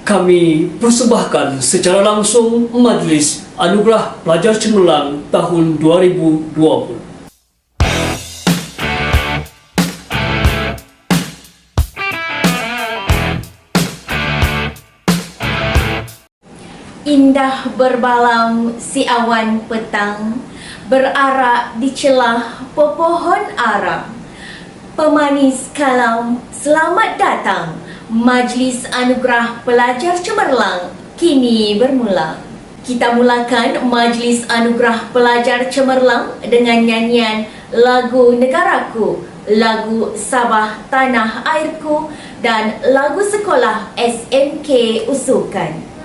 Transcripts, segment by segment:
kami persembahkan secara langsung Majlis Anugerah Pelajar Cemerlang tahun 2020. Indah berbalau si awan petang, berarak di celah pepohon ara. Pemanis kalam, selamat datang. Majlis Anugerah Pelajar Cemerlang kini bermula. Kita mulakan Majlis Anugerah Pelajar Cemerlang dengan nyanyian lagu Negaraku, lagu Sabah Tanah Airku dan lagu sekolah SMK Usukan.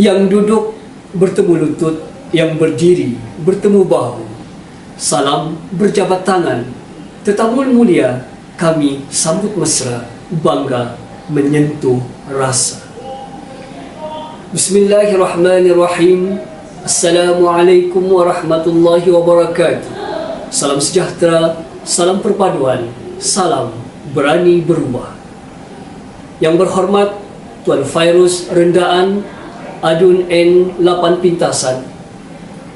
Yang duduk bertemu lutut, yang berdiri bertemu bahu. Salam berjabat tangan. Tetamu mulia kami sambut mesra, bangga menyentuh rasa. Bismillahirrahmanirrahim. Assalamualaikum warahmatullahi wabarakatuh. Salam sejahtera, salam perpaduan, salam berani berubah. Yang berhormat Tuan Fairuz Rendaan, Adun N8 Pintasan.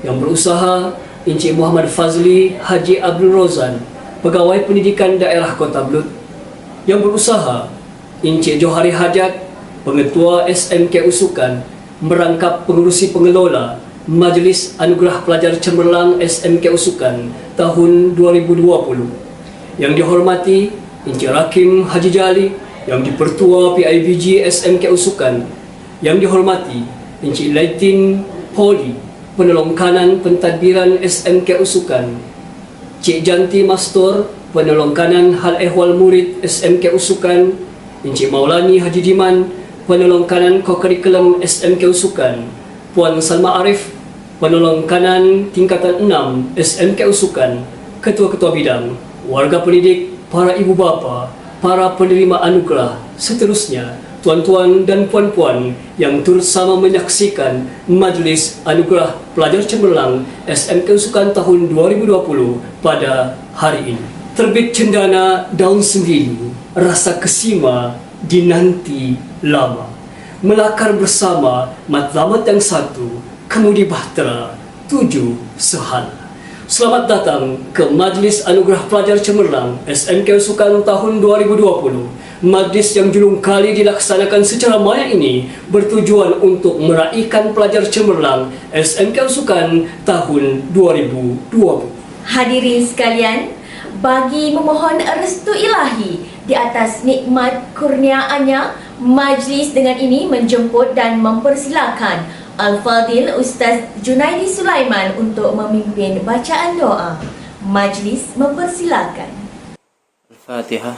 Yang berusaha Encik Muhammad Fazli Haji Abdul Rozan, Pegawai Pendidikan Daerah Kota Belud yang berusaha, Encik Johari Hajat, Pengetua SMK Usukan, merangkap pengurusi pengelola Majlis Anugerah Pelajar Cemerlang SMK Usukan tahun 2020. Yang dihormati Encik Rakim Haji Jali, yang dipertua PIBG SMK Usukan. Yang dihormati Encik Laitin Poli, Penolong Kanan Pentadbiran SMK Usukan. Cik Janti Mastor, Penolong Kanan Hal Ehwal Murid SMK Usukan. Encik Maulani Haji Diman, Penolong Kanan Kokurikulum SMK Usukan. Puan Salma Arif, Penolong Kanan Tingkatan 6 SMK Usukan. Ketua-ketua bidang, warga pendidik, para ibu bapa, para penerima anugerah, seterusnya, tuan-tuan dan puan-puan yang turut sama menyaksikan Majlis Anugerah Pelajar Cemerlang SMK Usukan tahun 2020 pada hari ini. Terbit cendana daun sembilu, rasa kesima dinanti lama. Melakar bersama matlamat yang satu, kemudi bahtera, tujuh sehala. Selamat datang ke Majlis Anugerah Pelajar Cemerlang SMK Usukan tahun 2020. Majlis yang julung kali dilaksanakan secara maya ini bertujuan untuk meraihkan pelajar cemerlang SMK Usukan tahun 2020. Hadirin sekalian, bagi memohon restu ilahi di atas nikmat kurniaannya, majlis dengan ini menjemput dan mempersilakan Al-Fadil Ustaz Junaidi Sulaiman untuk memimpin bacaan doa. Majlis mempersilakan. Al-Fatihah.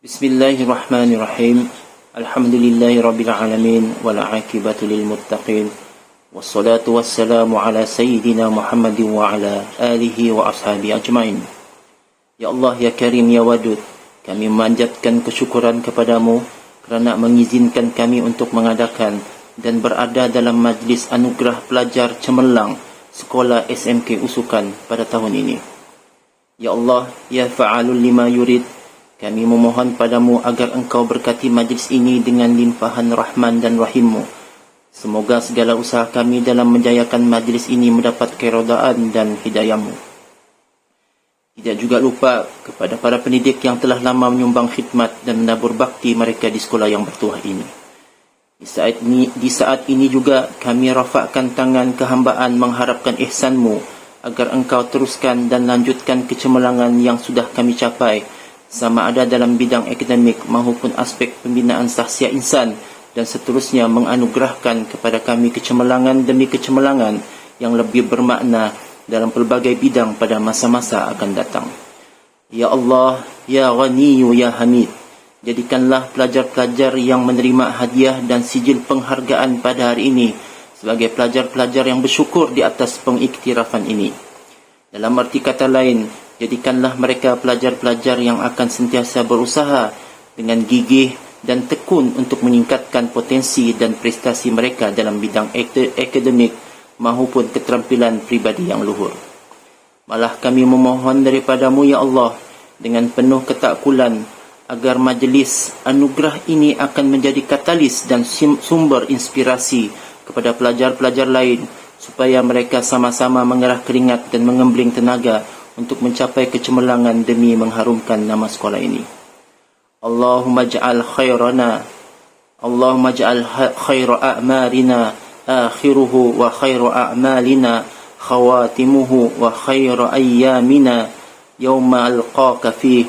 Bismillahirrahmanirrahim. Alhamdulillahi rabbil alamin wal aqibatu lil muttaqin. Wassalatu wassalamu ala sayyidina Muhammadin wa ala alihi wa ashabi ajmain. Ya Allah, ya Karim, ya Wadud, kami memanjatkan kesyukuran kepadamu kerana mengizinkan kami untuk mengadakan dan berada dalam Majlis Anugerah Pelajar Cemerlang Sekolah SMK Usukan pada tahun ini. Ya Allah, ya Fa'alul lima yurid, kami memohon padamu agar engkau berkati majlis ini dengan limpahan rahman dan rahimmu. Semoga segala usaha kami dalam menjayakan majlis ini mendapat keredaan dan hidayahmu. Tidak juga lupa kepada para pendidik yang telah lama menyumbang khidmat dan menabur bakti mereka di sekolah yang bertuah ini. Di saat ini juga kami rafakkan tangan kehambaan mengharapkan ihsanmu agar engkau teruskan dan lanjutkan kecemerlangan yang sudah kami capai, sama ada dalam bidang akademik maupun aspek pembinaan sahsia insan, dan seterusnya menganugerahkan kepada kami kecemerlangan demi kecemerlangan yang lebih bermakna dalam pelbagai bidang pada masa-masa akan datang. Ya Allah, ya Ghaniyu, ya Hamid, jadikanlah pelajar-pelajar yang menerima hadiah dan sijil penghargaan pada hari ini sebagai pelajar-pelajar yang bersyukur di atas pengiktirafan ini. Dalam arti kata lain, jadikanlah mereka pelajar-pelajar yang akan sentiasa berusaha dengan gigih dan tekun untuk meningkatkan potensi dan prestasi mereka dalam bidang akademik maupun keterampilan pribadi yang luhur. Malah kami memohon daripadamu, ya Allah, dengan penuh ketakkulan agar majlis anugerah ini akan menjadi katalis dan sumber inspirasi kepada pelajar-pelajar lain supaya mereka sama-sama mengerah keringat dan mengembling tenaga untuk mencapai kecemerlangan demi mengharumkan nama sekolah ini. Allahumma ja'al khairana, Allahumma ja'al khaira a'marina akhiruhu wa khairu a'malina khawatimuhu wa khairu ayyamina yawma alqaka fih.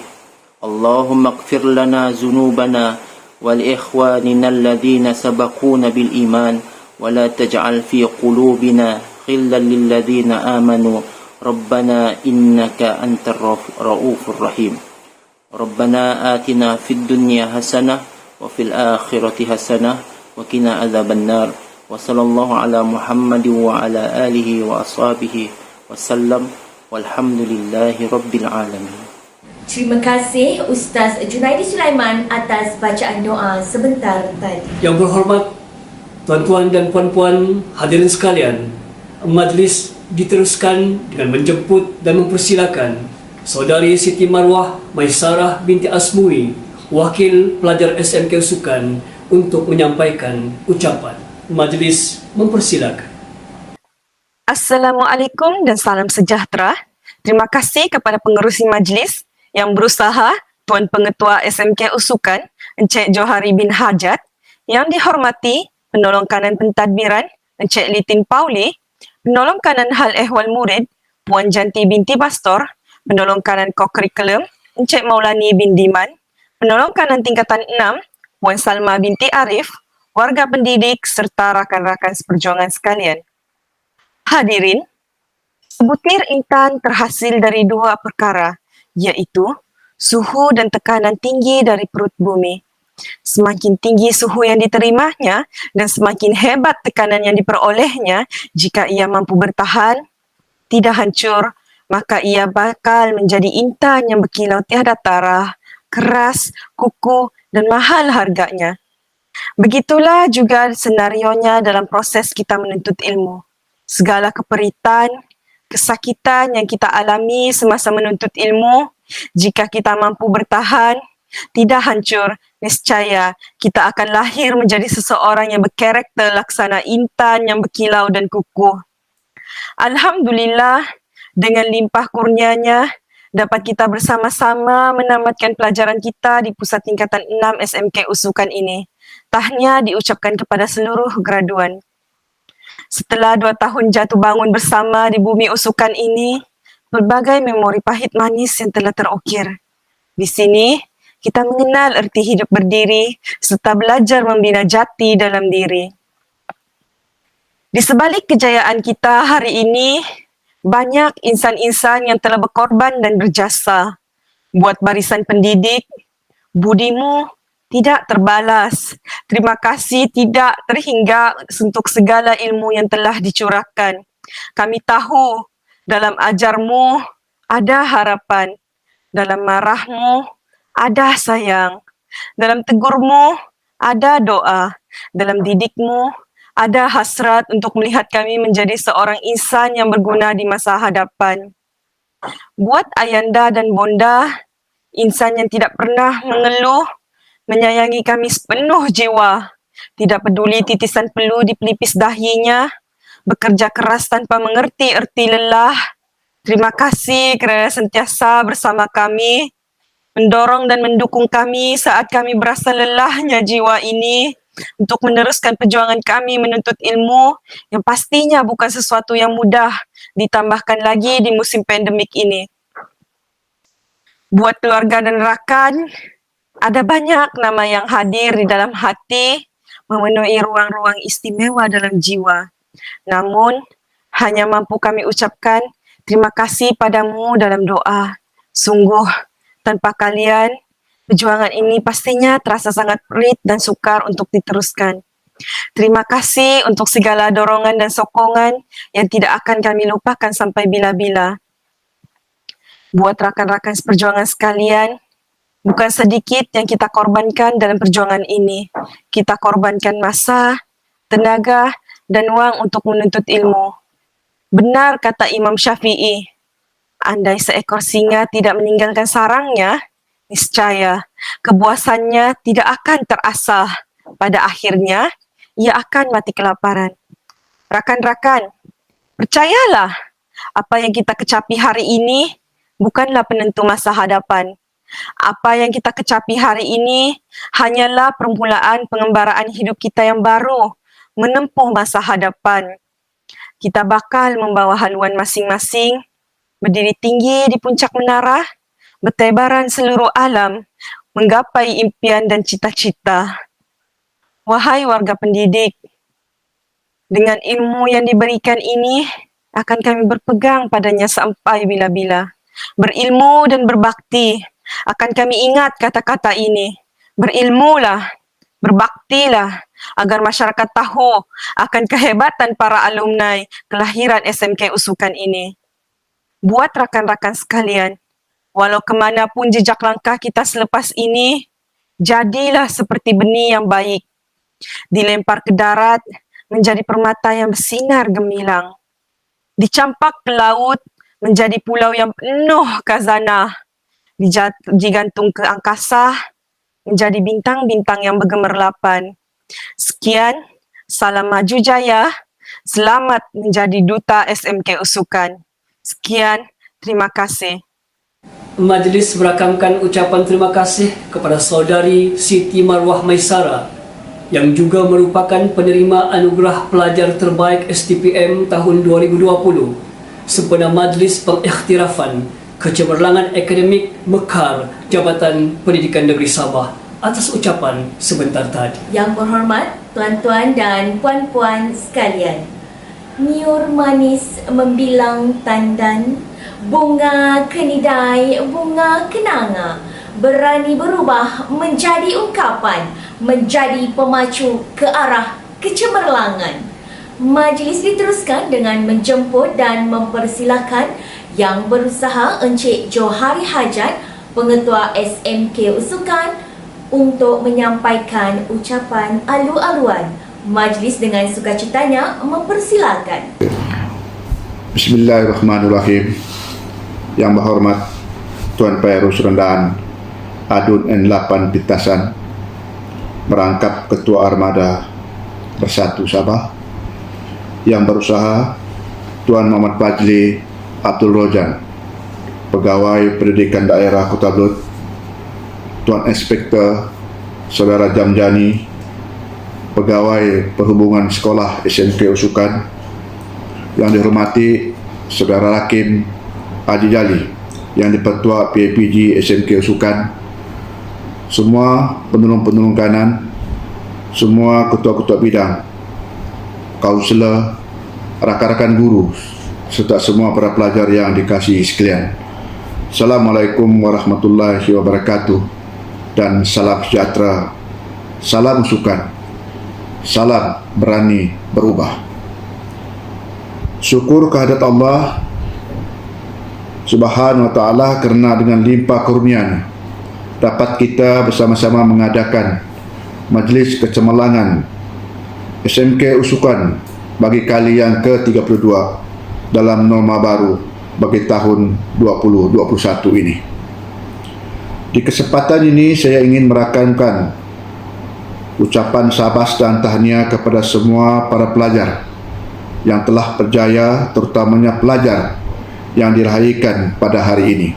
Allahumma ighfir lana zunubana wa li ikhwanina alladhina sabaquna bil iman wa la taj'al fi qulubina ghillan lil ladzina amanu rabbana innaka antar raufur rahim. Rabbana atina fid dunya hasanah wa fil akhirati hasanah wa qina adzabannar. Wa sallallahu ala Muhammadin wa ala alihi wa ashabihi wa sallam walhamdulillahi rabbil alamin. Terima kasih Ustaz Junaidi Sulaiman atas bacaan doa sebentar tadi. Yang berhormat tuan-tuan dan puan-puan hadirin sekalian, majlis diteruskan dengan menjemput dan mempersilakan Saudari Siti Marwah Maisarah binti Asmui, wakil pelajar SMK Usukan untuk menyampaikan ucapan. Majlis mempersilakan. Assalamualaikum dan salam sejahtera. Terima kasih kepada pengerusi majlis yang berusaha, Tuan Pengetua SMK Usukan, Encik Johari bin Hajat, yang dihormati Penolong Kanan Pentadbiran, Encik Litin Pauli, Penolong Kanan Hal Ehwal Murid, Puan Janti binti Bastor, Penolong Kanan Kokurikulum, Encik Maulani bin Diman, Penolong Kanan Tingkatan 6, Puan Salma binti Arif, warga pendidik serta rakan-rakan seperjuangan sekalian. Hadirin, sebutir intan terhasil dari dua perkara, iaitu suhu dan tekanan tinggi dari perut bumi. Semakin tinggi suhu yang diterimanya dan semakin hebat tekanan yang diperolehnya, jika ia mampu bertahan, tidak hancur, maka ia bakal menjadi intan yang berkilau tiada tarah, keras, kukuh dan mahal harganya. Begitulah juga senarionya dalam proses kita menuntut ilmu. Segala keperitan, kesakitan yang kita alami semasa menuntut ilmu, jika kita mampu bertahan, tidak hancur, niscaya kita akan lahir menjadi seseorang yang berkarakter laksana intan yang berkilau dan kukuh. Alhamdulillah, dengan limpah kurnianya, dapat kita bersama-sama menamatkan pelajaran kita di Pusat Tingkatan 6 SMK Usukan ini. Tahniah diucapkan kepada seluruh graduan. Setelah 2 tahun jatuh bangun bersama di bumi Usukan ini, berbagai memori pahit manis yang telah terukir. Di sini, kita mengenal erti hidup berdiri serta belajar membina jati dalam diri. Di sebalik kejayaan kita hari ini, banyak insan-insan yang telah berkorban dan berjasa. Buat barisan pendidik, budimu tidak terbalas. Terima kasih tidak terhingga untuk segala ilmu yang telah dicurahkan. Kami tahu dalam ajarmu ada harapan, dalam marahmu ada sayang, dalam tegurmu ada doa, dalam didikmu ada hasrat untuk melihat kami menjadi seorang insan yang berguna di masa hadapan. Buat ayanda dan bonda, insan yang tidak pernah mengeluh, menyayangi kami sepenuh jiwa, tidak peduli titisan peluh di pelipis dahinya, bekerja keras tanpa mengerti erti lelah. Terima kasih kerana sentiasa bersama kami, mendorong dan mendukung kami saat kami berasa lelahnya jiwa ini untuk meneruskan perjuangan kami menuntut ilmu yang pastinya bukan sesuatu yang mudah, ditambahkan lagi di musim pandemik ini. Buat keluarga dan rakan, ada banyak nama yang hadir di dalam hati, memenuhi ruang-ruang istimewa dalam jiwa. Namun, hanya mampu kami ucapkan terima kasih padamu dalam doa. Sungguh, tanpa kalian, perjuangan ini pastinya terasa sangat perit dan sukar untuk diteruskan. Terima kasih untuk segala dorongan dan sokongan yang tidak akan kami lupakan sampai bila-bila. Buat rakan-rakan seperjuangan sekalian, bukan sedikit yang kita korbankan dalam perjuangan ini. Kita korbankan masa, tenaga, dan wang untuk menuntut ilmu. Benar kata Imam Syafi'i, andai seekor singa tidak meninggalkan sarangnya, niscaya kepuasannya tidak akan terasah. Pada akhirnya, ia akan mati kelaparan. Rakan-rakan, percayalah, apa yang kita kecapi hari ini bukanlah penentu masa hadapan. Apa yang kita kecapi hari ini hanyalah permulaan pengembaraan hidup kita yang baru, menempuh masa hadapan. Kita bakal membawa haluan masing-masing, berdiri tinggi di puncak menara, bertebaran seluruh alam, menggapai impian dan cita-cita. Wahai warga pendidik, dengan ilmu yang diberikan ini, akan kami berpegang padanya sampai bila-bila. Berilmu dan berbakti, akan kami ingat kata-kata ini. Berilmulah, berbaktilah, agar masyarakat tahu akan kehebatan para alumni kelahiran SMK Usukan ini. Buat rakan-rakan sekalian, walau kemanapun jejak langkah kita selepas ini, jadilah seperti benih yang baik. Dilempar ke darat, menjadi permata yang bersinar gemilang. Dicampak ke laut, menjadi pulau yang penuh khazanah. Digantung ke angkasa, menjadi bintang-bintang yang bergemerlapan. Sekian, salam maju jaya, selamat menjadi Duta SMK Usukan. Sekian, terima kasih. Majlis merakamkan ucapan terima kasih kepada Saudari Siti Marwah Maisara yang juga merupakan penerima anugerah pelajar terbaik STPM tahun 2020 sempena Majlis Pengiktirafan Kecemerlangan Akademik Mekar Jabatan Pendidikan Negeri Sabah atas ucapan sebentar tadi. Yang berhormat tuan-tuan dan puan-puan sekalian, niur manis membilang tandan, bunga kenidai, bunga kenanga, berani berubah menjadi ungkapan, menjadi pemacu ke arah kecemerlangan. Majlis diteruskan dengan menjemput dan mempersilakan Yang Berusaha Encik Johari Hajat, Pengetua SMK Usukan, untuk menyampaikan ucapan alu-aluan. Majlis dengan sukacitanya mempersilakan. Bismillahirrahmanirrahim. Yang berhormat Tuan Pairus Rendaan Adun N8 Pitasan, merangkap Ketua Armada Bersatu Sabah. Yang Berusaha Tuan Muhammad Fajli Abdul Rojan, Pegawai Pendidikan Daerah Kota Belud. Tuan Inspektor Saudara Jamjani, Pegawai Perhubungan Sekolah SMK Usukan. Yang dihormati Saudara Hakim Haji Jali, yang di-Pertua PAPG SMK Usukan, semua penolong-penolong kanan, semua ketua-ketua bidang, kaunselor, rakan-rakan guru, serta semua para pelajar yang dikasihi sekalian. Assalamualaikum warahmatullahi wabarakatuh dan salam sejahtera, salam usukan, salam berani berubah. Syukur kehadirat Allah Subhanahu wa ta'ala kerana dengan limpah kurnia dapat kita bersama-sama mengadakan Majlis Kecemerlangan SMK Usukan bagi kali yang ke-32 dalam norma baru bagi tahun 2021 ini. Di kesempatan ini saya ingin merakamkan ucapan sabas dan tahniah kepada semua para pelajar yang telah berjaya, terutamanya pelajar yang dirahaikan pada hari ini,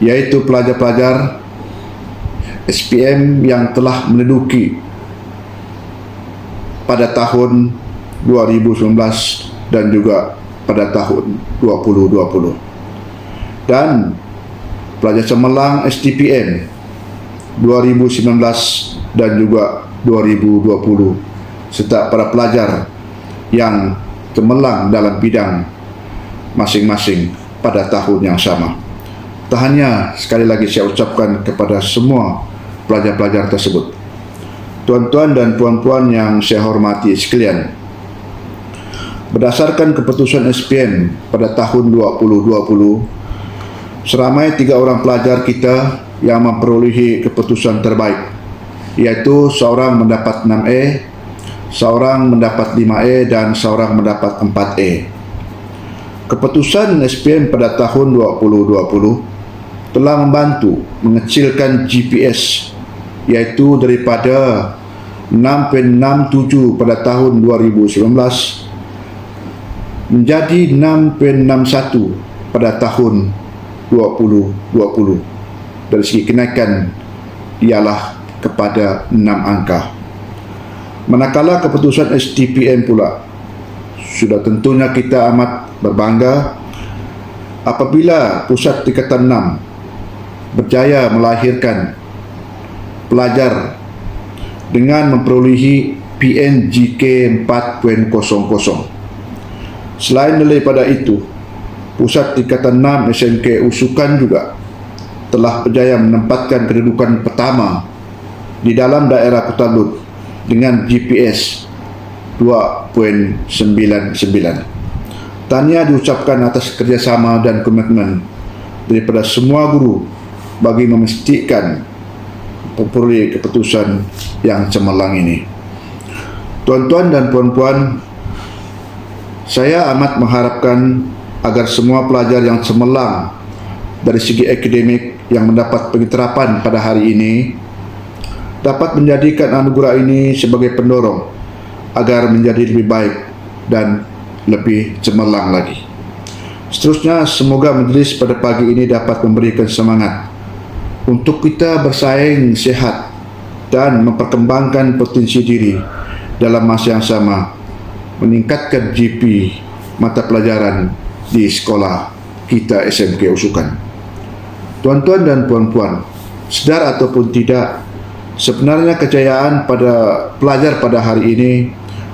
yaitu pelajar-pelajar SPM yang telah menduduki pada tahun 2019 dan juga pada tahun 2020, dan pelajar cemerlang STPM 2019 dan juga 2020, serta para pelajar yang cemerlang dalam bidang masing-masing pada tahun yang sama. Tahniah sekali lagi saya ucapkan kepada semua pelajar-pelajar tersebut. Tuan-tuan dan puan-puan yang saya hormati sekalian, berdasarkan keputusan SPM pada tahun 2020, seramai 3 orang pelajar kita yang memperolehi keputusan terbaik, iaitu seorang mendapat 6A, seorang mendapat 5A dan seorang mendapat 4A. Keputusan SPM pada tahun 2020 telah membantu mengecilkan GPS, iaitu daripada 6.67 pada tahun 2019 menjadi 6.61 pada tahun 2020. Dari segi kenaikan ialah kepada 6 angka. Manakala keputusan STPM pula, sudah tentunya kita amat berbangga apabila Pusat Tingkatan 6 berjaya melahirkan pelajar dengan memperolehi PNGK 4.00. Selain daripada itu, Pusat Tingkatan 6 SMK Usukan juga telah berjaya menempatkan kedudukan pertama di dalam daerah Kota Belud dengan GPS 2.99. Tahniah diucapkan atas kerjasama dan komitmen daripada semua guru bagi memastikan memperoleh keputusan yang cemerlang ini. Tuan-tuan dan puan-puan, saya amat mengharapkan agar semua pelajar yang cemerlang dari segi akademik yang mendapat pengiktirafan pada hari ini dapat menjadikan anugerah ini sebagai pendorong agar menjadi lebih baik dan lebih cemerlang lagi. Seterusnya, semoga majlis pada pagi ini dapat memberikan semangat untuk kita bersaing sehat dan memperkembangkan potensi diri dalam masa yang sama, meningkatkan GP mata pelajaran di sekolah kita SMK Usukan. Tuan-tuan dan puan-puan, sedar ataupun tidak, sebenarnya kejayaan pada pelajar pada hari ini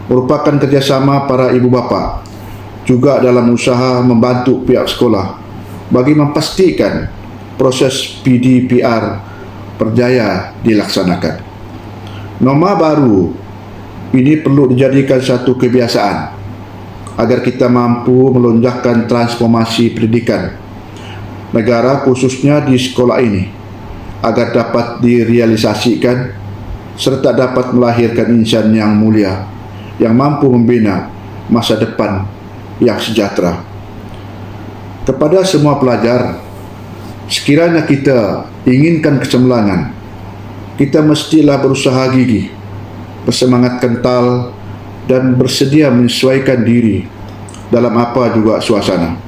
merupakan kerjasama para ibu bapa juga dalam usaha membantu pihak sekolah bagi memastikan proses PDPR berjaya dilaksanakan. Norma baru ini perlu dijadikan satu kebiasaan agar kita mampu melonjakkan transformasi pendidikan negara khususnya di sekolah ini agar dapat direalisasikan serta dapat melahirkan insan yang mulia yang mampu membina masa depan yang sejahtera. Kepada semua pelajar, sekiranya kita inginkan kecemerlangan, kita mestilah berusaha gigih, bersemangat kental dan bersedia menyesuaikan diri dalam apa juga suasana.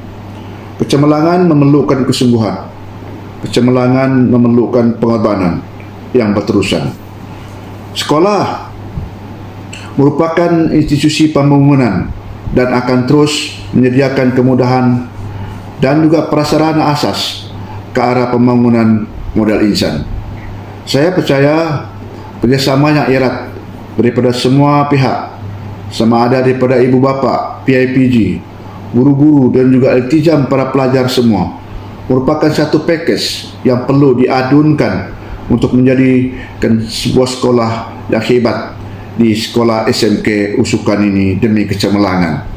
Kecemerlangan memerlukan kesungguhan. Kecemerlangan memerlukan pengorbanan yang berterusan. Sekolah merupakan institusi pembangunan dan akan terus menyediakan kemudahan dan juga prasarana asas ke arah pembangunan modal insan. Saya percaya kerjasama yang erat daripada semua pihak, sama ada daripada ibu bapa, PIPG, guru-guru dan juga iltijam para pelajar semua, merupakan satu pakej yang perlu diadunkan untuk menjadikan sebuah sekolah yang hebat di sekolah SMK Usukan ini demi kecemerlangan.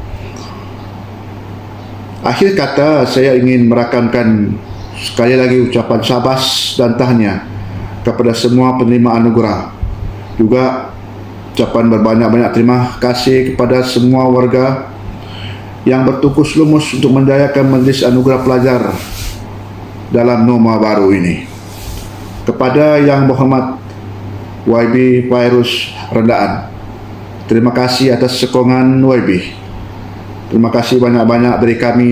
Akhir kata, saya ingin merakamkan sekali lagi ucapan syabas dan tahniah kepada semua penerima anugerah. Juga ucapan berbanyak-banyak terima kasih kepada semua warga yang bertukus lumus untuk mendayakan majlis anugerah pelajar dalam norma baru ini. Kepada Yang Berhormat YB Fairuz Rendaan, terima kasih atas sokongan YB. Terima kasih banyak-banyak dari kami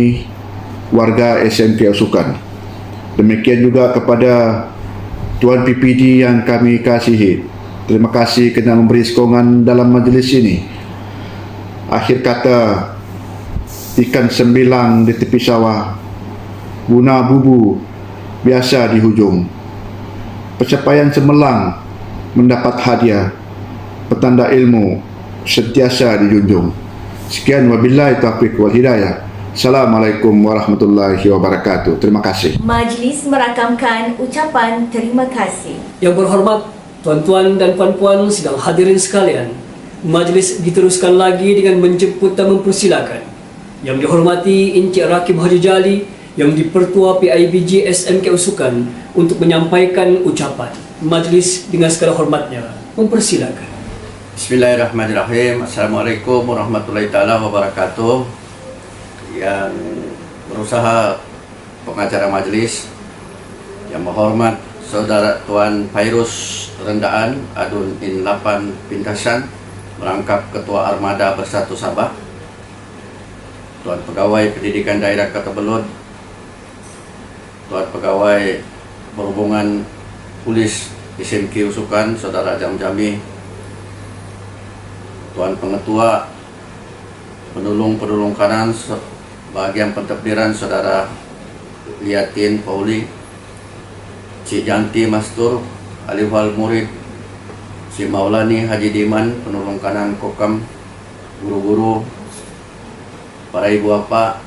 warga SMK Usukan. Demikian juga kepada Tuan PPD yang kami kasihi. Terima kasih kerana memberi sokongan dalam majlis ini. Akhir kata, ikan sembilang di tepi sawah, guna bubu biasa di hujung. Pencapaian cemerlang mendapat hadiah, petanda ilmu sentiasa dijunjung. Sekian, wabillahi taufiq wal hidayah. Assalamualaikum warahmatullahi wabarakatuh. Terima kasih. Majlis merakamkan ucapan terima kasih. Yang berhormat tuan-tuan dan puan-puan sidang hadirin sekalian, majlis diteruskan lagi dengan menjemput dan mempersilakan Yang dihormati Encik Rakib Haji Jali yang di-Pertua PIBG SMK Usukan untuk menyampaikan ucapan. Majlis dengan segala hormatnya mempersilakan. Bismillahirrahmanirrahim. Assalamualaikum warahmatullahi taala wabarakatuh. Yang berusaha pengacara majlis, yang berhormat Saudara Tuan Fairuz Rendaan Adun In 8 Pintasan, merangkap Ketua Armada Bersatu Sabah, Tuan Pegawai Pendidikan Daerah Kota Belud, Tuan Pegawai Berhubungan Polis SMK Usukan Saudara Jam-Jami, Tuan Pengetua Penulung Kanan Bahagian Pentadbiran Saudara Liatin Pauli, Cik Janti Mastur, Alifal Murid, Cik Maulani Haji Diman, Penulung Kanan Kokam, guru-guru, para ibu bapa,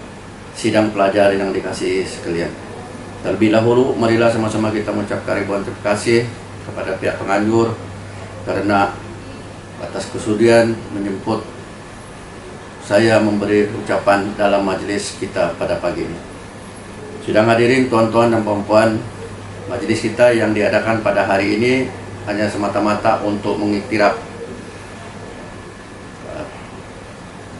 sidang pelajar yang dikasihi sekalian. Terlebih dahulu, marilah sama-sama kita mengucapkan ribuan terima kasih kepada pihak penganjur karena atas kesudian menjemput saya memberi ucapan dalam majlis kita pada pagi ini. Sidang hadirin tuan-tuan dan puan-puan, majlis kita yang diadakan pada hari ini hanya semata-mata untuk mengiktiraf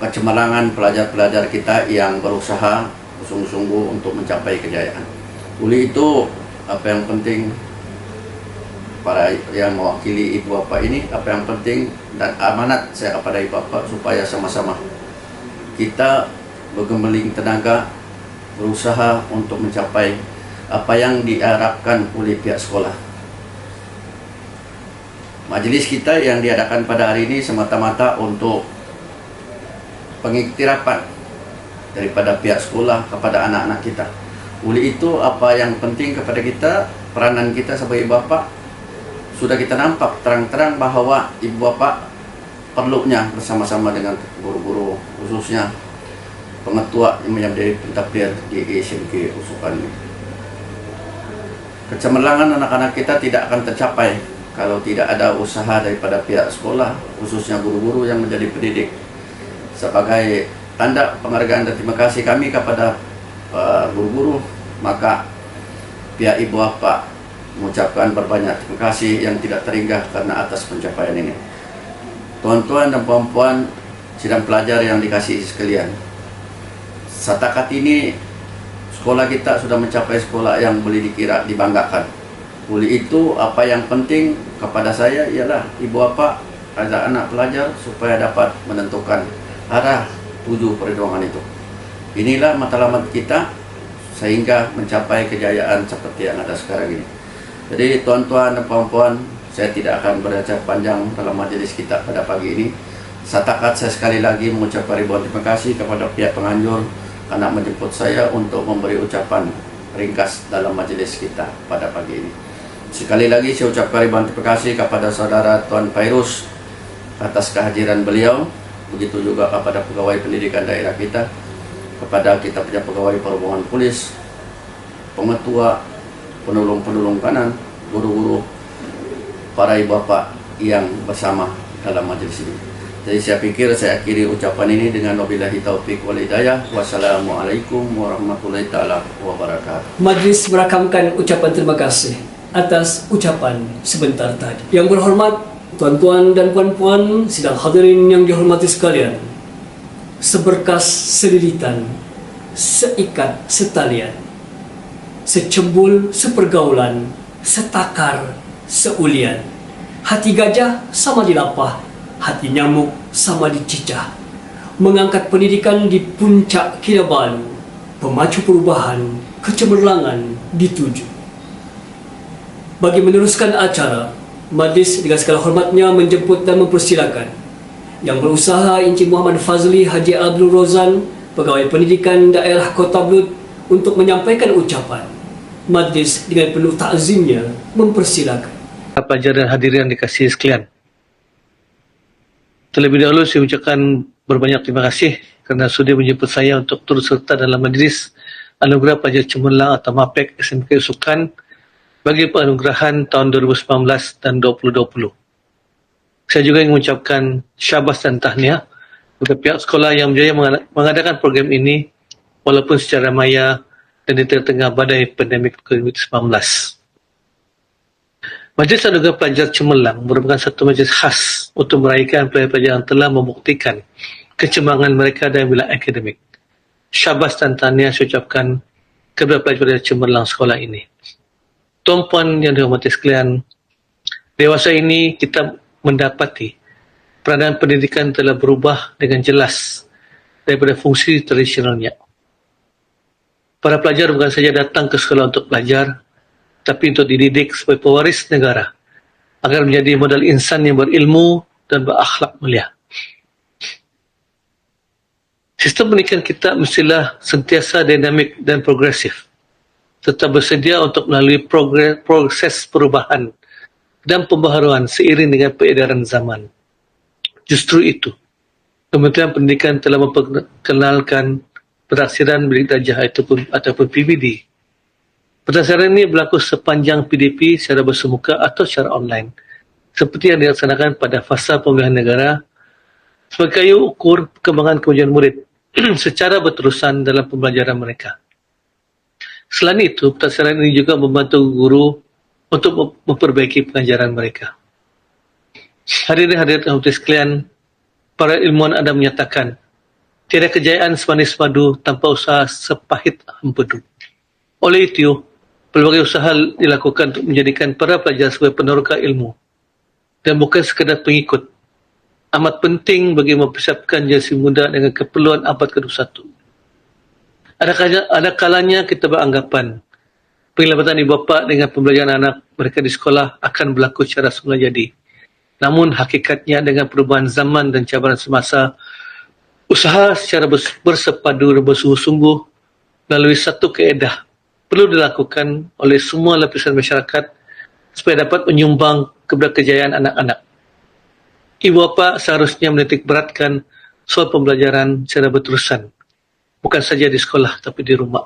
kecemerlangan pelajar-pelajar kita yang berusaha sungguh-sungguh untuk mencapai kejayaan. Oleh itu, apa yang penting para yang mewakili ibu bapa ini, apa yang penting dan amanat saya kepada ibu bapa supaya sama-sama kita bergemeling tenaga berusaha untuk mencapai apa yang diharapkan oleh pihak sekolah. Majelis kita yang diadakan pada hari ini semata-mata untuk pengiktirafan daripada pihak sekolah kepada anak-anak kita. Oleh itu, apa yang penting kepada kita, peranan kita sebagai bapa, sudah kita nampak terang-terang bahawa ibu bapa perlunya bersama-sama dengan guru-guru, khususnya pengetua yang menjadi pentadbir di SMK Usukan ini. Kecemerlangan anak-anak kita tidak akan tercapai kalau tidak ada usaha daripada pihak sekolah, khususnya guru-guru yang menjadi pendidik. Sebagai tanda penghargaan dan terima kasih kami kepada guru-guru, maka pihak ibu bapa mengucapkan berbanyak terima kasih yang tidak terhingga karena atas pencapaian ini. Tuan-tuan dan puan-puan sidang pelajar yang dikasihi sekalian, setakat ini sekolah kita sudah mencapai sekolah yang boleh dikira dibanggakan. Oleh itu, apa yang penting kepada saya ialah ibu bapa, anak-anak pelajar supaya dapat menentukan arah tuju perjuangan itu. Inilah matlamat kita sehingga mencapai kejayaan seperti yang ada sekarang ini. Jadi tuan-tuan dan puan-puan, saya tidak akan berbicara panjang dalam majelis kita pada pagi ini. Setakat saya sekali lagi mengucapkan ribuan terima kasih kepada pihak penganjur karena menjemput saya untuk memberi ucapan ringkas dalam majelis kita pada pagi ini. Sekali lagi saya ucapkan ribuan terima kasih kepada saudara Tuan Fairuz atas kehadiran beliau. Begitu juga kepada pegawai pendidikan daerah kita, kepada kita punya pegawai perhubungan polis, pengetua, penolong-penolong kanan, guru-guru, para ibu bapa yang bersama dalam majelis ini. Jadi saya pikir saya akhiri ucapan ini dengan wabillahi taufik wal hidayah. Wassalamualaikum warahmatullahi taala wabarakatuh. Majlis merakamkan ucapan terima kasih atas ucapan sebentar tadi. Yang berhormat tuan-tuan dan puan-puan, sidang hadirin yang dihormati sekalian, seberkas selilitan, seikat setalian, secembul sepergaulan, setakar seulian. Hati gajah sama dilapah, hati nyamuk sama dicicah. Mengangkat pendidikan di puncak Kinabalu, pemacu perubahan, kecemerlangan dituju. Bagi meneruskan acara, majlis dengan segala hormatnya menjemput dan mempersilakan yang berusaha Encik Muhammad Fazli Haji Abdul Rozan, Pegawai Pendidikan Daerah Kota Belud, untuk menyampaikan ucapan. Majlis dengan penuh takzimnya mempersilakan. Pelajar dan hadirin yang dikasihi sekalian, terlebih dahulu saya ucapkan berbanyak terima kasih kerana sudi menjemput saya untuk turut serta dalam majlis Anugerah Pelajar Cemerlang atau MAPEK SMK Usukan bagi penganugerahan tahun 2019 dan 2020. Saya juga ingin mengucapkan syabas dan tahniah kepada pihak sekolah yang berjaya mengadakan program ini walaupun secara maya dan di tengah badai pandemik COVID-19. Majlis Anugerah Pelajar Cemerlang merupakan satu majlis khas untuk meraihkan pelajar-pelajar yang telah membuktikan kecemerlangan mereka dalam bidang akademik. Syabas dan tahniah saya ucapkan kepada pelajar-pelajar cemerlang sekolah ini. Tuan-puan yang dihormati sekalian, dewasa ini kita mendapati peranan pendidikan telah berubah dengan jelas daripada fungsi tradisionalnya. Para pelajar bukan saja datang ke sekolah untuk belajar, tapi untuk dididik sebagai pewaris negara agar menjadi modal insan yang berilmu dan berakhlak mulia. Sistem pendidikan kita mestilah sentiasa dinamik dan progresif, serta bersedia untuk melalui proses perubahan dan pembaharuan seiring dengan peredaran zaman. Justru itu, Kementerian Pendidikan telah memperkenalkan Pentaksiran Bidik Darjah ataupun PBD. Pentaksiran ini berlaku sepanjang PDP secara bersemuka atau secara online, seperti yang dilaksanakan pada fasa pemilihan negara sebagai kayu ukur perkembangan kemajuan murid secara berterusan dalam pembelajaran mereka. Selain itu, pentaksiran ini juga membantu guru untuk memperbaiki pengajaran mereka. Hadirin-hadirat sekalian, para ilmuwan ada menyatakan, tiada kejayaan semanis madu tanpa usaha sepahit empedu. Oleh itu, pelbagai usaha dilakukan untuk menjadikan para pelajar sebagai peneroka ilmu dan bukan sekadar pengikut. Amat penting bagi mempersiapkan generasi muda dengan keperluan abad ke-21. Ada kalanya kita beranggapan penglibatan ibu bapa dengan pembelajaran anak mereka di sekolah akan berlaku secara semula jadi. Namun hakikatnya dengan perubahan zaman dan cabaran semasa, usaha secara bersepadu dan bersungguh-sungguh melalui satu kaedah perlu dilakukan oleh semua lapisan masyarakat supaya dapat menyumbang kepada kejayaan anak-anak. Ibu bapa seharusnya menitik beratkan soal pembelajaran secara berterusan, bukan saja di sekolah tapi di rumah.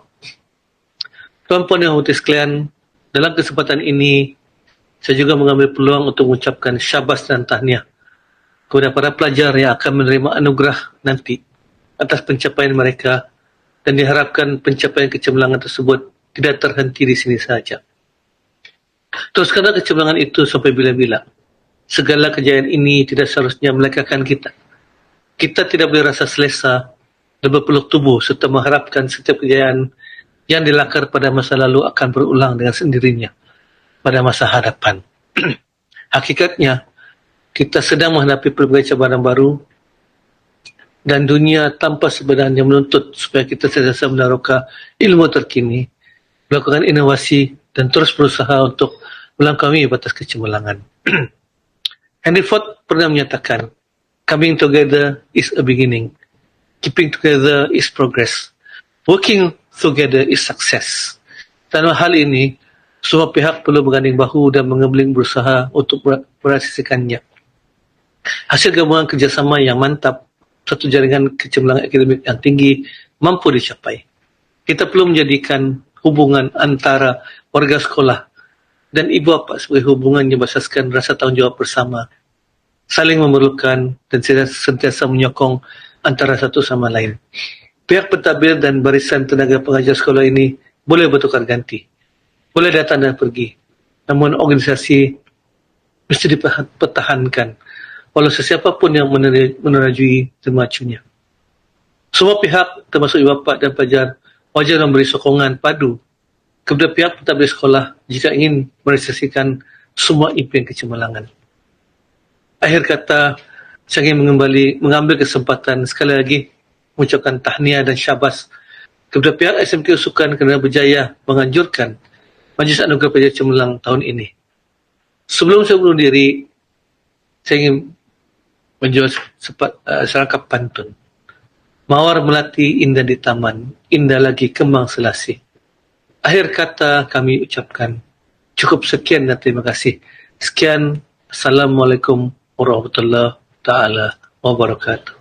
Tuan-puan yang hormati sekalian, dalam kesempatan ini saya juga mengambil peluang untuk mengucapkan syabas dan tahniah kepada para pelajar yang akan menerima anugerah nanti atas pencapaian mereka, dan diharapkan pencapaian kecemerlangan tersebut tidak terhenti di sini saja. Teruskanlah kecemerlangan itu sampai bila-bila. Segala kejayaan ini tidak seharusnya melekakan kita. Kita tidak boleh rasa selesa dan berpeluk tubuh serta mengharapkan setiap kejayaan yang dilakar pada masa lalu akan berulang dengan sendirinya pada masa hadapan. Hakikatnya, kita sedang menghadapi pelbagai cabaran baru dan dunia tanpa sebenarnya menuntut supaya kita sentiasa menaruhkan ilmu terkini, melakukan inovasi dan terus berusaha untuk melangkaui batas kecemerlangan. Henry Ford pernah menyatakan, coming together is a beginning, keeping together is progress, working together is success. Dalam hal ini, semua pihak perlu berganding bahu dan mengembeling berusaha untuk merealisasikannya. Hasil gabungan kerjasama yang mantap, satu jaringan kecemerlangan akademik yang tinggi mampu dicapai. Kita perlu menjadikan hubungan antara warga sekolah dan ibu bapa sebagai hubungan yang berasaskan rasa tanggungjawab bersama, saling memerlukan dan sentiasa menyokong antara satu sama lain. Pihak pentadbir dan barisan tenaga pengajar sekolah ini boleh bertukar ganti, boleh datang dan pergi, namun organisasi mesti dipertahankan walau sesiapa pun yang menerajui termacunya. Semua pihak termasuk ibu bapa dan pelajar wajar memberi sokongan padu kepada pihak pentadbir sekolah jika ingin merealisasikan semua impian kecemerlangan. Akhir kata, saya ingin mengambil kesempatan sekali lagi mengucapkan tahniah dan syabas kepada pihak SMK Usukan kerana berjaya menganjurkan Majlis Anugerah Pelajar Cemerlang tahun ini. Sebelum saya bunuh diri, saya ingin menjual serangkap pantun. Mawar melati indah di taman, indah lagi kembang selasih. Akhir kata kami ucapkan, cukup sekian dan terima kasih. Sekian, Assalamualaikum warahmatullahi taala wabarakatuh.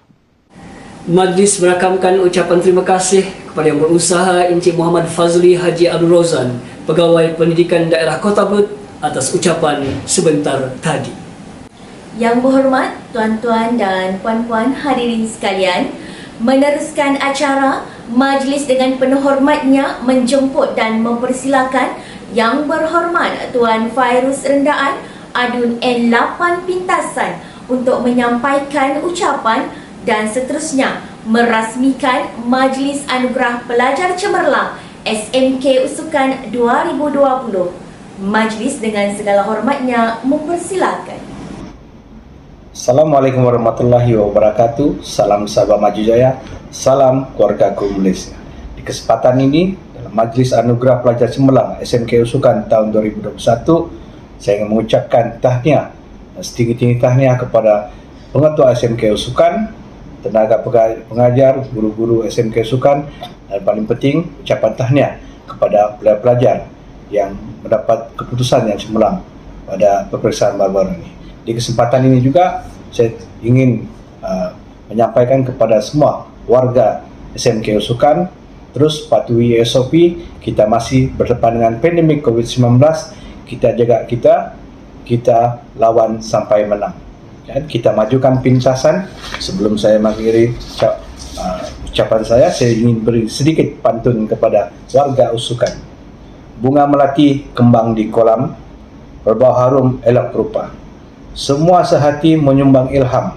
Majlis merakamkan ucapan terima kasih kepada yang berusaha Encik Muhammad Fazli Haji Abdul Rozan, Pegawai Pendidikan Daerah Kota Belud, atas ucapan sebentar tadi. Yang berhormat tuan-tuan dan puan-puan hadirin sekalian, meneruskan acara, majlis dengan penuh hormatnya menjemput dan mempersilakan Yang Berhormat Tuan Fairuz Rendaan Adun N8 Pintasan untuk menyampaikan ucapan dan seterusnya merasmikan Majlis Anugerah Pelajar Cemerlang SMK Usukan 2020. Majlis dengan segala hormatnya mempersilakan. Assalamualaikum warahmatullahi wabarakatuh. Salam sahabat Maju Jaya, salam keluarga Malaysia. Di kesempatan ini, dalam Majlis Anugerah Pelajar Cemerlang SMK Usukan tahun 2021, saya ingin mengucapkan tahniah, setinggi-tinggi tahniah kepada pengetua SMK Usukan, tenaga pengajar, guru-guru SMK Usukan, dan paling penting ucapan tahniah kepada pelajar-pelajar yang mendapat keputusan yang cemerlang pada peperiksaan baru-baru ini. Di kesempatan ini juga saya ingin menyampaikan kepada semua warga SMK Usukan, terus patuhi SOP. Kita masih berdepan dengan pandemik COVID-19. Kita jaga kita lawan sampai menang. Dan kita majukan pintasan. Sebelum saya mengakhiri ucapan saya ingin beri sedikit pantun kepada warga Usukan. Bunga melati kembang di kolam, berbau harum elok rupa. Semua sehati menyumbang ilham,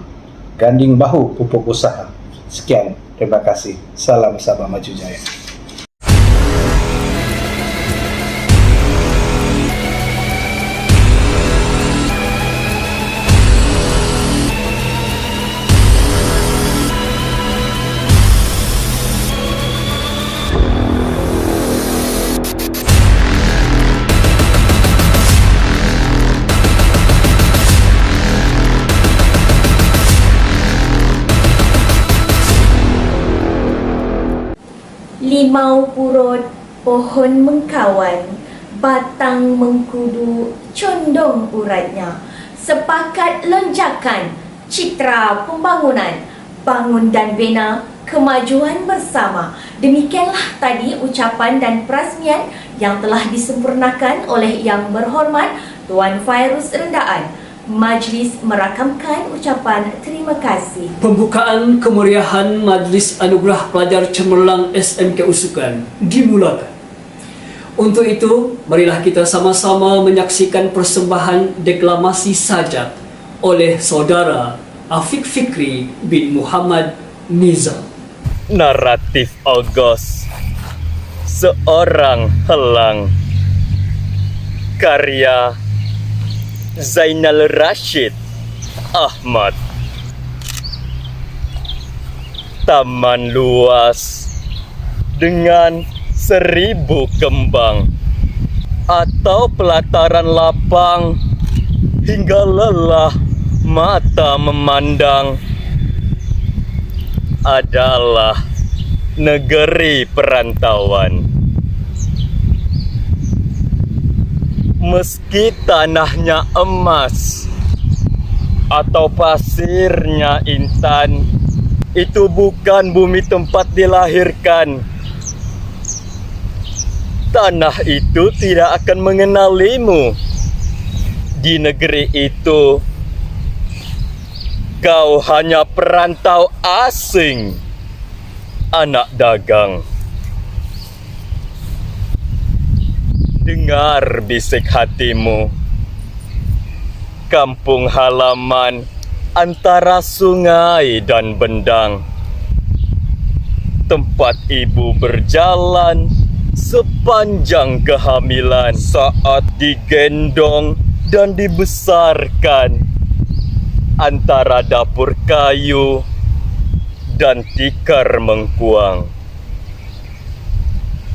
ganding bahu pupuk usaha. Sekian, terima kasih. Salam Sabah Maju Jaya. limau purut, pohon mengkawan, batang mengkudu, condong uratnya, sepakat lonjakan, citra pembangunan, bangun dan bina, kemajuan bersama. Demikianlah tadi ucapan dan perasmian yang telah disempurnakan oleh Yang Berhormat Tuan Fairuz Rendaan. Majlis merakamkan ucapan terima kasih. Pembukaan kemeriahan Majlis Anugerah Pelajar Cemerlang SMK Usukan dimulakan. Untuk itu, marilah kita sama-sama menyaksikan persembahan deklamasi sajak oleh Saudara Afiq Fikri bin Muhammad Nizam. Naratif Ogos, Seorang Helang, karya Zainal Rashid Ahmad. Taman luas dengan 1000 kembang atau pelataran lapang hingga lelah mata memandang adalah negeri perantauan. Meski tanahnya emas atau pasirnya intan, itu bukan bumi tempat dilahirkan. Tanah itu tidak akan mengenalimu. Di negeri itu, kau hanya perantau asing, anak dagang. Dengar bisik hatimu. Kampung halaman antara sungai dan bendang. Tempat ibu berjalan sepanjang kehamilan saat digendong dan dibesarkan antara dapur kayu dan tikar mengkuang.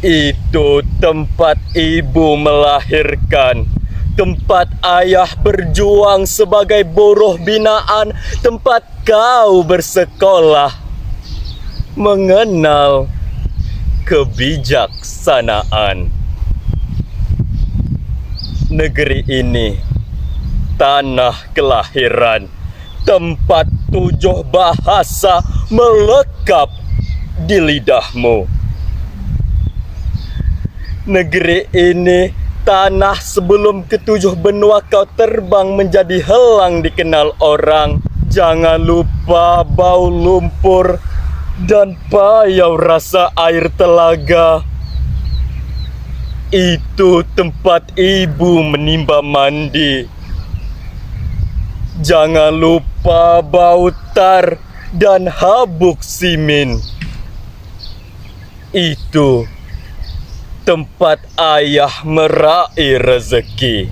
Itu tempat ibu melahirkan, tempat ayah berjuang sebagai buruh binaan, tempat kau bersekolah, mengenal kebijaksanaan. Negeri ini tanah kelahiran, tempat 7 bahasa melekat di lidahmu. Negeri ini tanah sebelum ke-7 benua kau terbang menjadi helang dikenal orang. Jangan lupa bau lumpur dan payau rasa air telaga. Itu tempat ibu menimba mandi. Jangan lupa bau tar dan habuk simin. Itu tempat ayah meraih rezeki.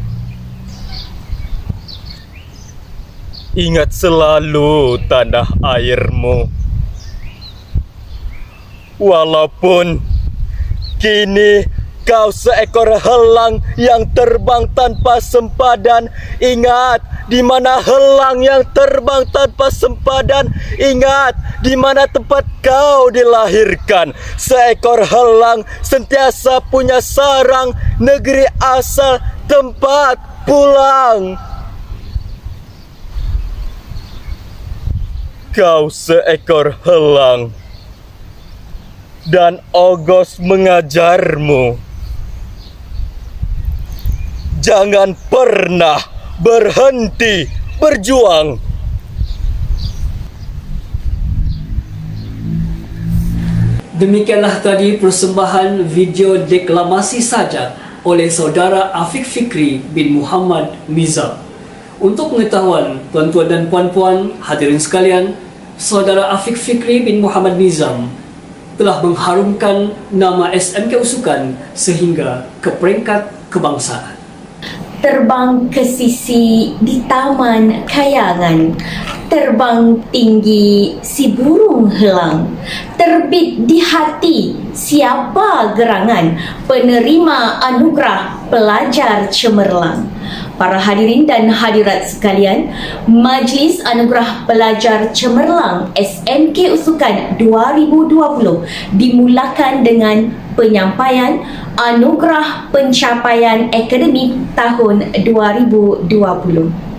Ingat selalu tanah airmu. Walaupun kini kau seekor helang yang terbang tanpa sempadan, ingat di mana helang yang terbang tanpa sempadan. Ingat di mana tempat kau dilahirkan. Seekor helang sentiasa punya sarang, negeri asal, tempat pulang. Kau seekor helang, dan Ogos mengajarmu. Jangan pernah berhenti berjuang. Demikianlah tadi persembahan video deklamasi sajak oleh Saudara Afiq Fikri bin Muhammad Nizam. Untuk pengetahuan tuan-tuan dan puan-puan hadirin sekalian, Saudara Afiq Fikri bin Muhammad Nizam telah mengharumkan nama SMK Usukan sehingga ke peringkat kebangsaan. Terbang ke sisi di taman kayangan, terbang tinggi si burung helang, terbit di hati siapa gerangan, penerima anugerah pelajar cemerlang. Para hadirin dan hadirat sekalian, Majlis Anugerah Pelajar Cemerlang SMK Usukan 2020 dimulakan dengan penyampaian Anugerah Pencapaian Akademik tahun 2020.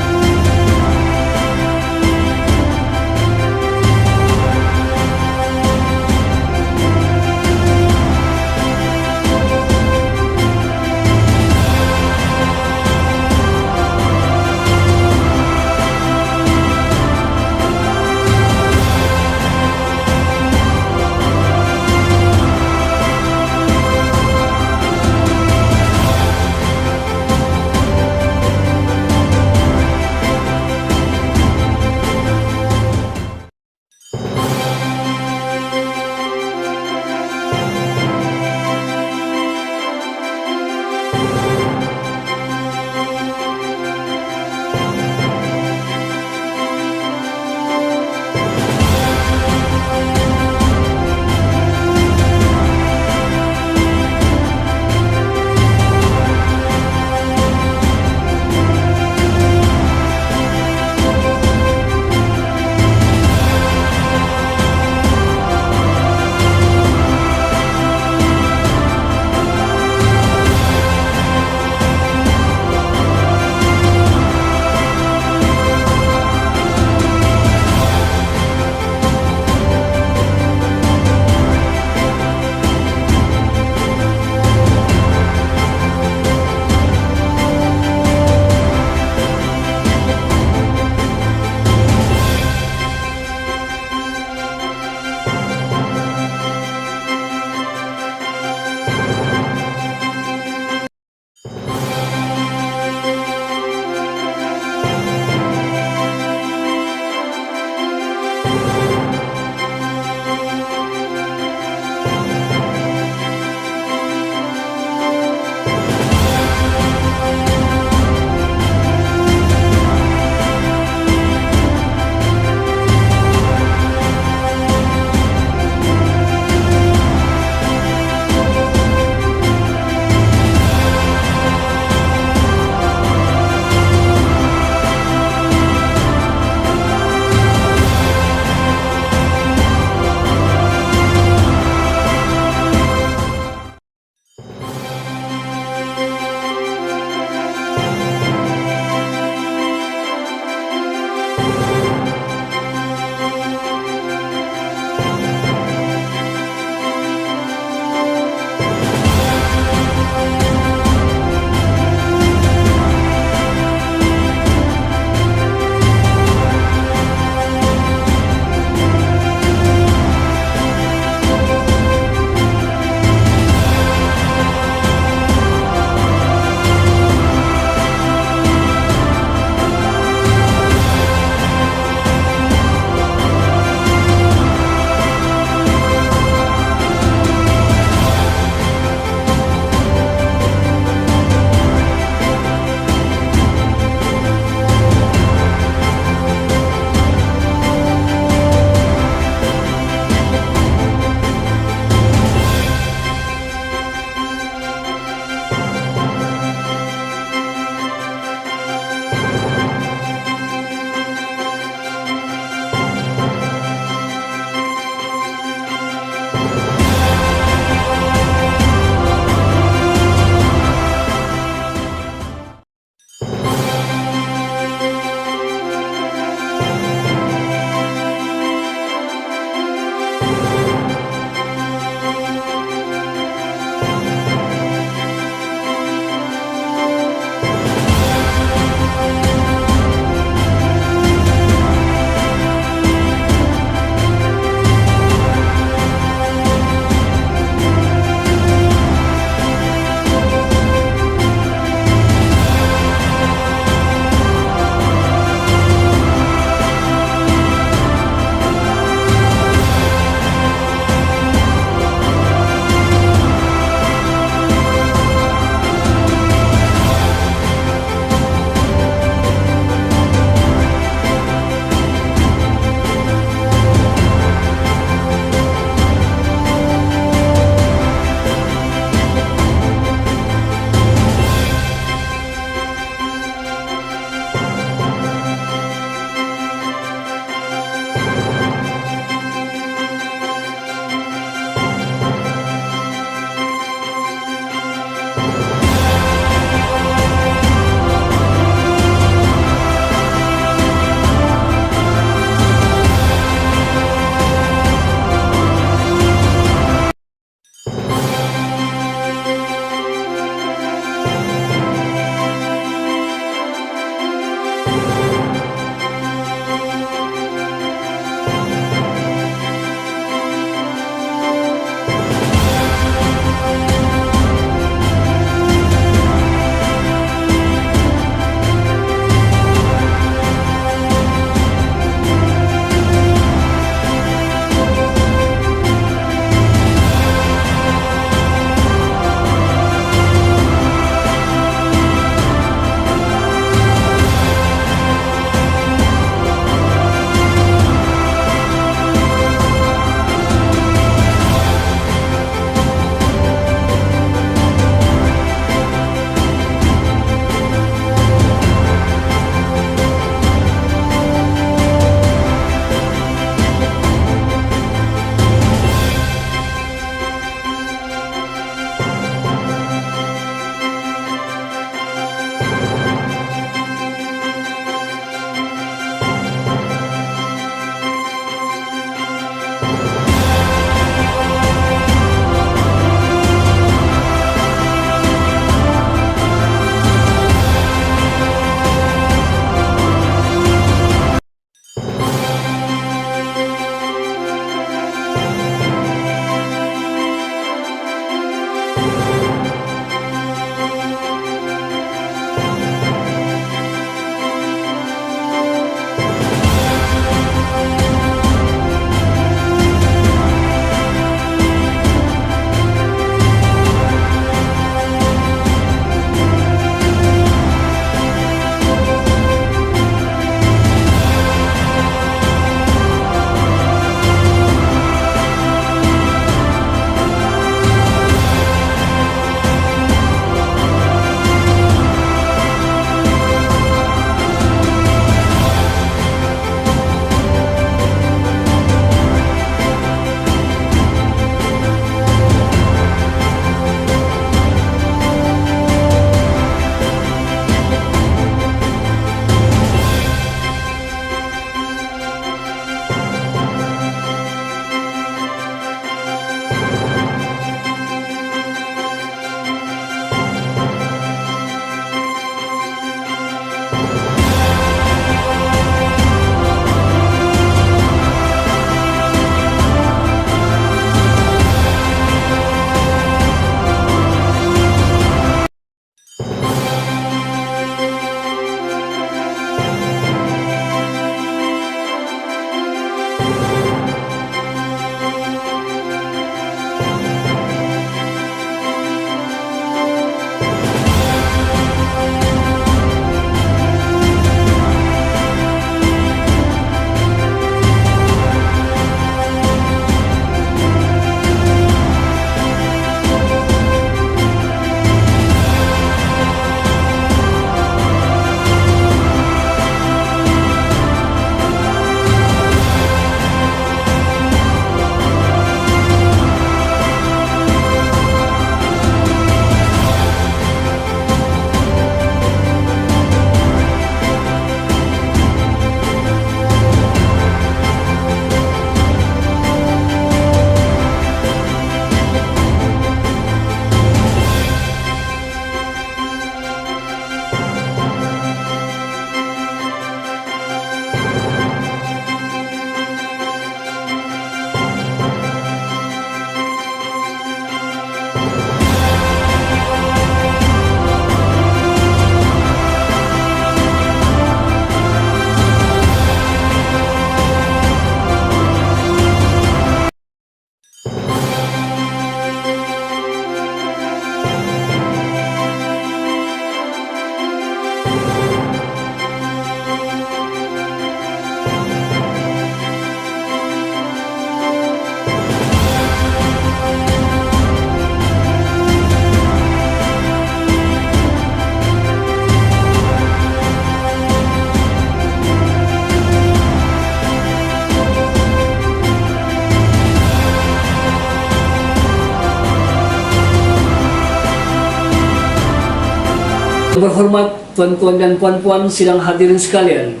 Berhormat tuan-tuan dan puan-puan sidang hadirin sekalian,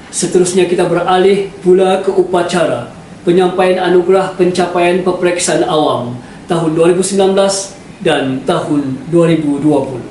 seterusnya kita beralih pula ke upacara penyampaian anugerah pencapaian peperiksaan awam tahun 2019 dan tahun 2020.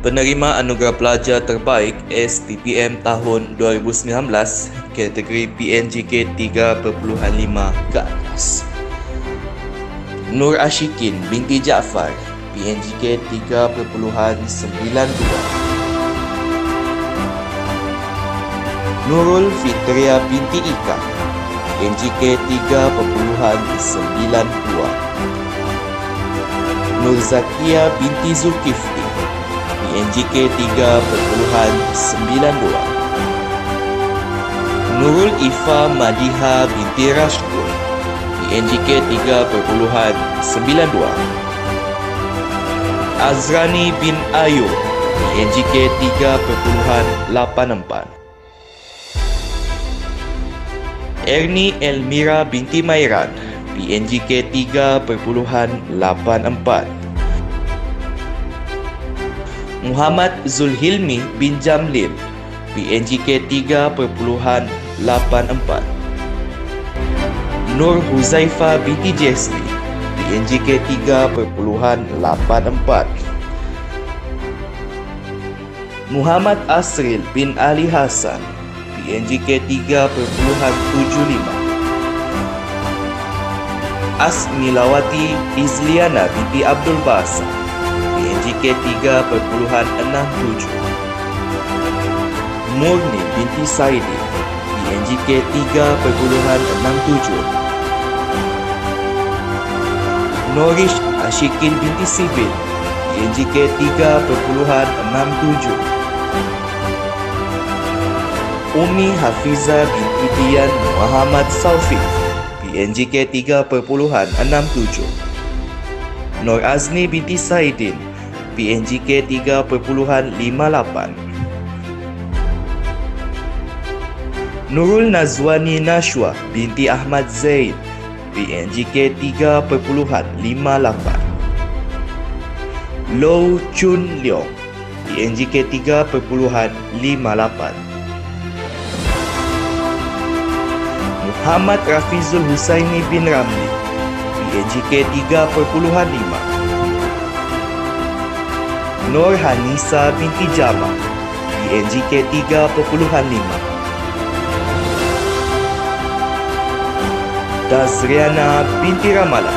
Penerima Anugerah Pelajar Terbaik STPM tahun 2019 kategori PNJK 3.5 ke atas. Nur Ashikin binti Jaafar PNJK 3.92. Nurul Fitria binti Ika PNJK 3.92. Nur Zakia binti Zulkifli PNJK 3.92. Nurul Ifa Madiha binti Rashkul PNJK 3.92. Azrani bin Ayub PNJK 3.84. Erni Elmira binti Mairan PNJK 3.84. Muhammad Zulhilmi bin Jamlil PNJK 3.84. Nur Huzaifa binti Jesli PNJK 3.84. Muhammad Asril bin Ali Hasan PNJK 3.75. Asmilawati Izliana binti Abdul Basa PNJK 3.67. Murni binti Saidi PNJK 3.67. Norish Ashikin binti Sibil PNJK 3.67. Umi Hafiza binti Dian Muhammad Saufik PNJK 3.67. Nur Azni binti Saidin PNJK 3.58. Nurul Nazwani Nashwa binti Ahmad Zaid PNJK 3.58. Low Chun Leong PNJK 3.58. Muhammad Rafizul Husaini bin Ramli PNJK 3.5. Nur Hanisa binti Jama PNJK 3.5. Dazriana binti Ramala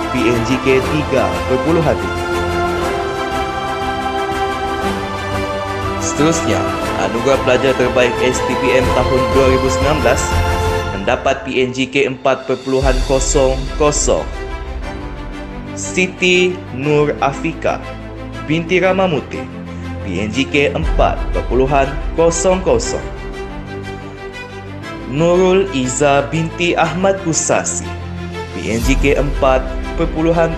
PNJK 3.3. Seterusnya, Anugerah Pelajar Terbaik STPM tahun 2019 mendapat PNJK 4.00. Siti Nur Afika binti Ramamuti PNJK 4.00. Nurul Iza binti Ahmad Kusasi PNJK 4.00.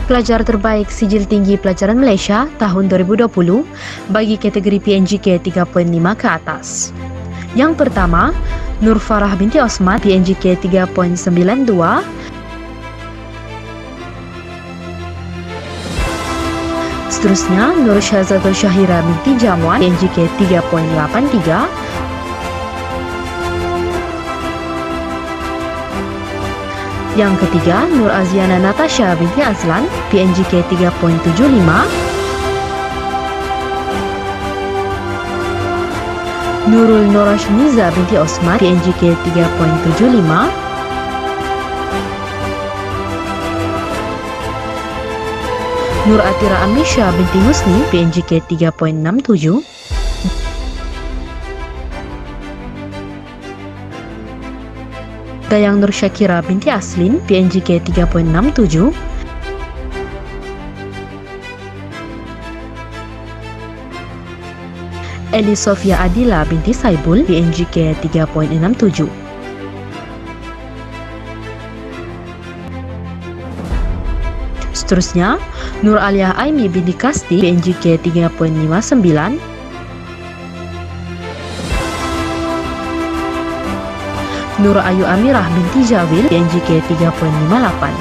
Pelajar Terbaik Sijil Tinggi Pelajaran Malaysia tahun 2020 bagi kategori PNJK 3.5 ke atas. Yang pertama, Nur Farah binti Osman PNJK 3.92 Seterusnya, Nur Syazatul Syahira binti Jamwan, PNJK 3.83. Yang ketiga, Nur Aziana Natasha binti Azlan, PNJK 3.75. Nurul Norashniza binti Osman, PNJK 3.75. Nur Atira Amisha binti Husni, PNJK 3.67. Dayang Nur Syakira binti Aslin, PNJK 3.67. Eli Sofia Adila binti Saibul, PNJK 3.67. Seterusnya, Nur Aliyah Aimi binti Kasti, PNJK 3.59. Nur Ayu Amirah binti Jawil, PNJK 3.58.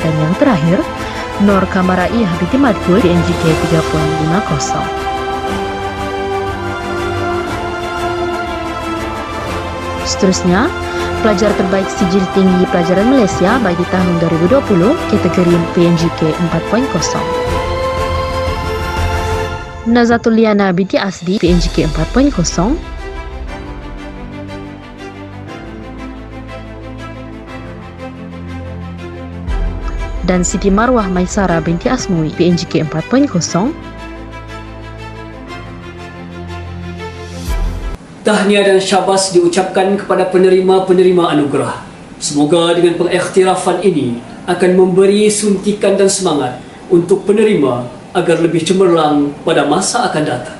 Dan yang terakhir, Nur Kamaraiyah binti Madkul, PNJK 3.50. Seterusnya, pelajar terbaik sijil tinggi pelajaran Malaysia bagi tahun 2020 kategori PNJK 4.0. Nazatul Liana binti Asdi, PNJK 4.0. Dan Siti Marwah Maisara binti Asmui, PNJK 4.0. Tahniah dan syabas diucapkan kepada penerima-penerima anugerah. Semoga dengan pengiktirafan ini akan memberi suntikan dan semangat untuk penerima agar lebih cemerlang pada masa akan datang.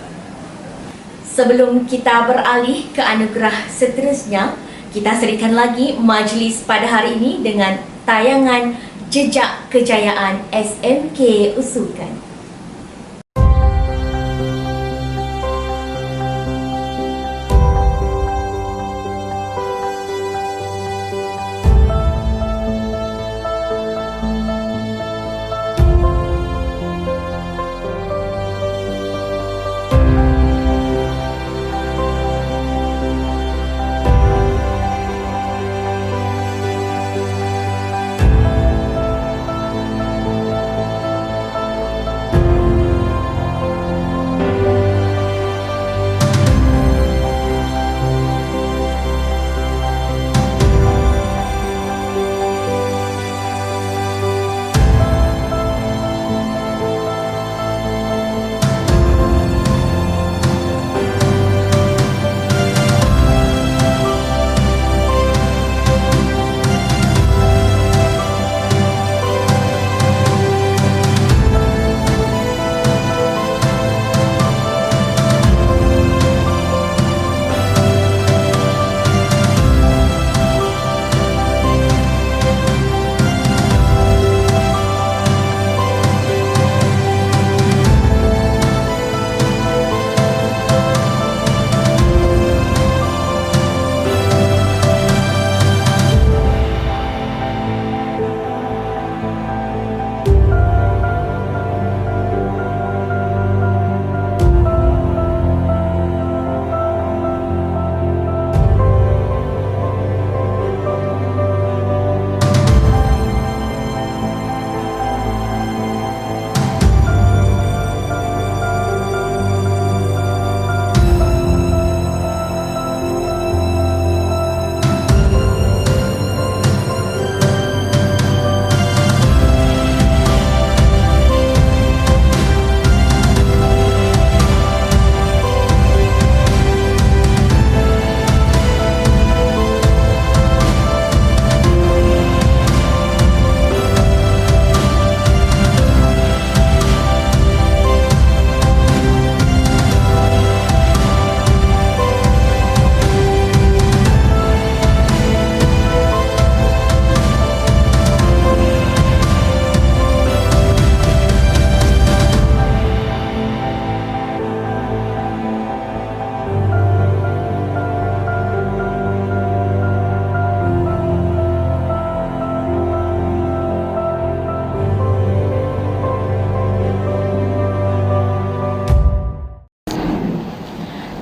Sebelum kita beralih ke anugerah seterusnya, kita serikan lagi majlis pada hari ini dengan tayangan Jejak Kejayaan SMK Usukan.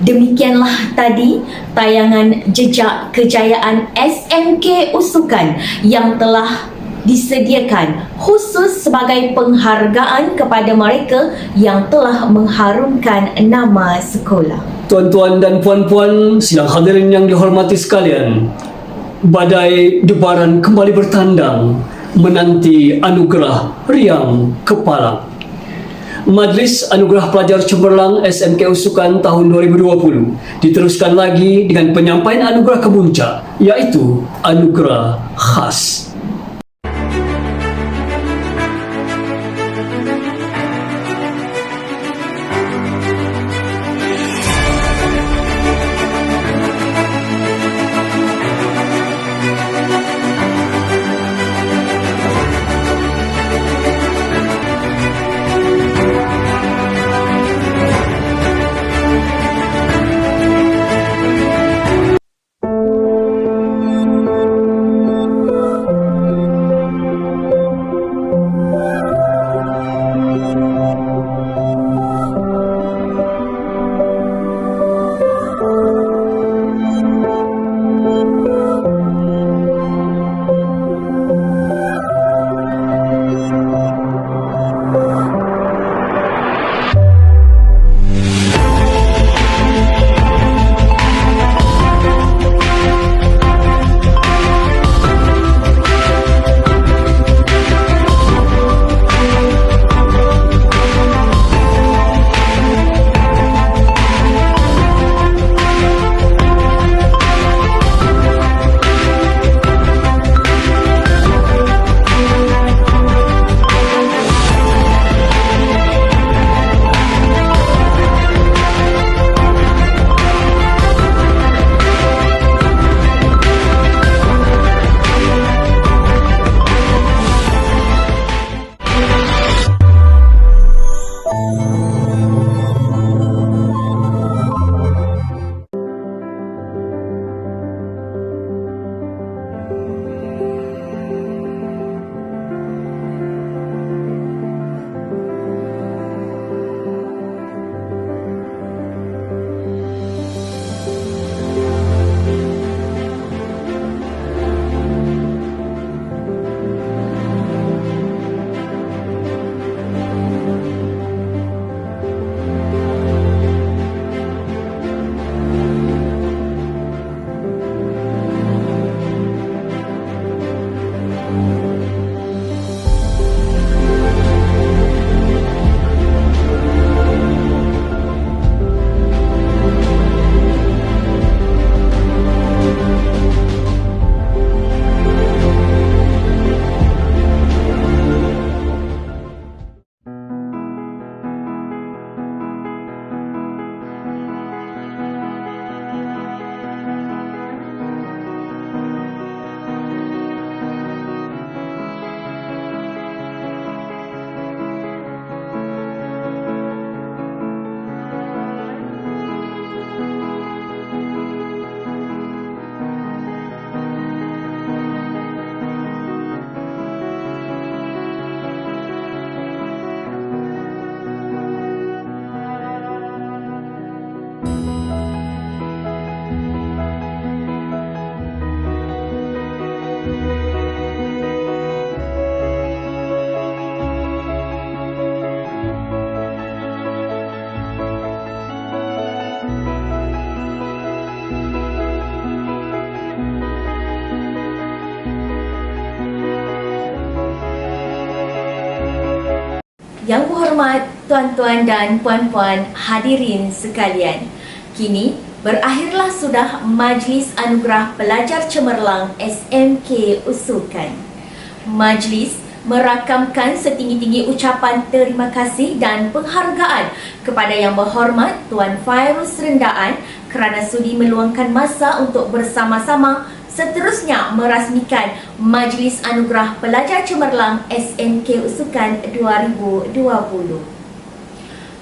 Demikianlah tadi tayangan jejak kejayaan SMK Usukan yang telah disediakan khusus sebagai penghargaan kepada mereka yang telah mengharumkan nama sekolah. Tuan-tuan dan puan-puan, sidang hadirin yang dihormati sekalian, badai debaran kembali bertandang menanti anugerah riang kepala. Majlis Anugerah Pelajar Cemerlang SMK Usukan tahun 2020 diteruskan lagi dengan penyampaian anugerah kemuncak, iaitu anugerah khas. Yang berhormat tuan-tuan dan puan-puan hadirin sekalian, kini berakhirlah sudah Majlis Anugerah Pelajar Cemerlang SMK Usukan. Majlis merakamkan setinggi-tinggi ucapan terima kasih dan penghargaan kepada Yang Berhormat Tuan Fairuz Rendaan kerana sudi meluangkan masa untuk bersama-sama seterusnya merasmikan Majlis Anugerah Pelajar Cemerlang SMK Usukan 2020.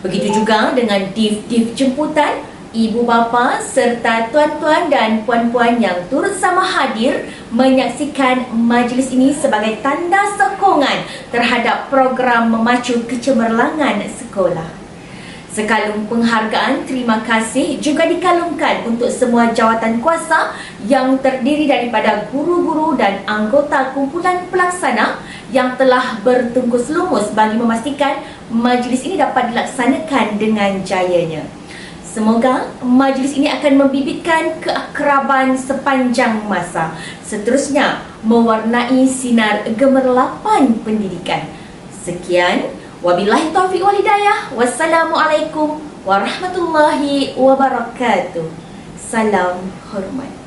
Begitu juga dengan div-div jemputan, ibu bapa serta tuan-tuan dan puan-puan yang turut sama hadir menyaksikan majlis ini sebagai tanda sokongan terhadap program memacu kecemerlangan sekolah. Sekalung penghargaan terima kasih juga dikalungkan untuk semua jawatan kuasa yang terdiri daripada guru-guru dan anggota kumpulan pelaksana yang telah bertungkus lumus bagi memastikan majlis ini dapat dilaksanakan dengan jayanya. Semoga majlis ini akan membibitkan keakraban sepanjang masa, seterusnya mewarnai sinar gemerlapan pendidikan. Sekian, wabillahi taufiq wal hidayah. Wassalamualaikum warahmatullahi wabarakatuh. Salam hormat.